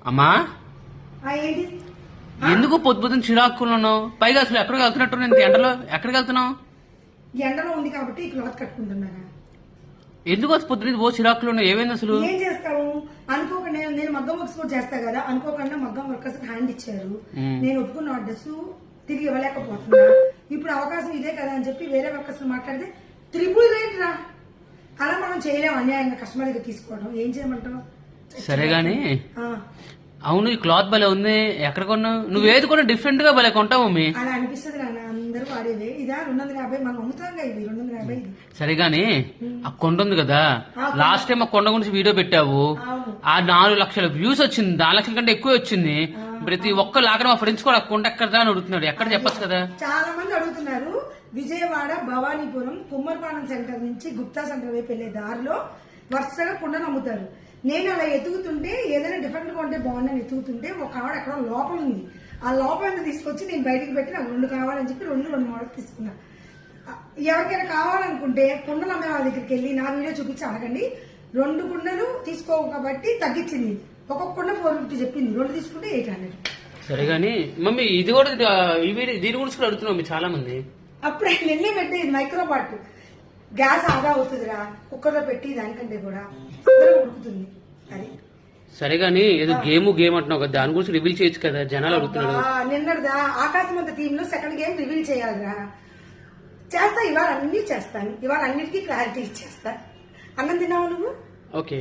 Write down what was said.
అమ్మా ఏంటి ఎందుకు పొద్దున చిరాకున్నావు? పైగా అసలు ఎక్కడికి వెళ్తున్నట్టు నేను ఎండలో ఎక్కడికి వెళ్తున్నావు? ఎండలో ఉంది కాబట్టి ఈ క్లాత్ కట్టుకుంటున్నారా? ఎందుకు అసలు పొద్దున ఓ చిరాకులు ఉన్నావు? ఏమైంది అసలు? ఏం చేస్తావు అనుకోకుండా నేను మగ్గం వర్క్స్ కూడా చేస్తా కదా, అనుకోకుండా మగ్గం వర్కర్స్ హ్యాండ్ ఇచ్చారు. నేను ఒప్పుకున్న ఆర్డర్స్ తిరిగి ఇవ్వలేకపోతున్నా. ఇప్పుడు అవకాశం ఇదే కదా అని చెప్పి వేరే వర్కర్స్ మాట్లాడితే త్రిపుల్ రేట్ రా. అలా మనం చేయలేము, అన్యాయంగా కస్టమర్ దగ్గర తీసుకోవడం. ఏం చేయమంటావు? సరే గాని అవును, ఈ క్లాత్ భలే ఉంది. ఎక్కడ కొన్నావు? నువ్వేది కూడా డిఫరెంట్ గా భలే కొంటావు మమ్మీ. అలా అనిపిస్తుంది నాన్న, అందరూ వాడేవే. ఇదా 250 మనం అమ్ముతాం ఇవి 250. సరే గాని ఆ కొండ ఉంది కదా, లాస్ట్ టైం ఆ కొండ గురించి వీడియో పెట్టావు. ఆ 4 లక్షల వ్యూస్ వచ్చింది, 4 లక్షల కంటే ఎక్కువ వచ్చింది. ప్రతి ఒక్క లాగా మా ఫ్రెండ్స్ కూడా ఆ కొండ ఎక్కడదా అని అడుగుతున్నాడు. ఎక్కడ చెప్పచ్చు కదా? చాలా మంది అడుగుతున్నారు. విజయవాడ భవానీపురం కుమ్మర్పాలెం సెంటర్ నుంచి గుప్తా సెంటర్ వైపు వెళ్లే దారిలో వరుసగా కుండను అమ్ముతారు. నేను అలా ఎతుకుతుంటే ఏదైనా డిఫరెంట్ గా ఉంటే బాగుందని ఎతుకుతుంటే ఒక ఆవిడ అక్కడ లోపల ఉంది. ఆ లోపల తీసుకొచ్చి నేను బయటికి పెట్టి నాకు 2 కావాలని చెప్పి 2 మోడల్ తీసుకున్నా. ఎవరికైనా కావాలనుకుంటే కుండలు అమ్మే వాళ్ళ దగ్గరికి వెళ్ళి నా వీడియో చూపించి అడగండి. 2 కుండలు తీసుకోవు కాబట్టి తగ్గించింది. ఒక్కొక్క కుండ 450 చెప్పింది, 2 తీసుకుంటే 800. సరే గాని మమ్మీ ఇది కూడా దీని గురించి కూడా అడుగుతున్నాం చాలా మంది. అప్పుడే నిన్నే పెట్టేది మైక్రోబాట్ గ్యాస్ ఆదా అవుతుందిరా, కుక్కర్ లో పెట్టి దానికంటే కూడా ఉడుకుతుంది. అది సరే గాని ఏదో గేమ్ అంటున్నావు కదా, దాని గురించి రివీల్ చేయొచ్చు కదా, జనాలు అడుగుతున్నారు. నిన్నటిదా ఆకాశం అంత థీమ్ లో సెకండ్ గేమ్ రివీల్ చేయాలిరా. చేస్తా, ఇవాళ అన్ని చేస్తాను. ఇవాళ అన్నిటికీ క్లారిటీ ఇచ్చేస్తా. అన్నం తిన్నావు నువ్వు? ఓకే.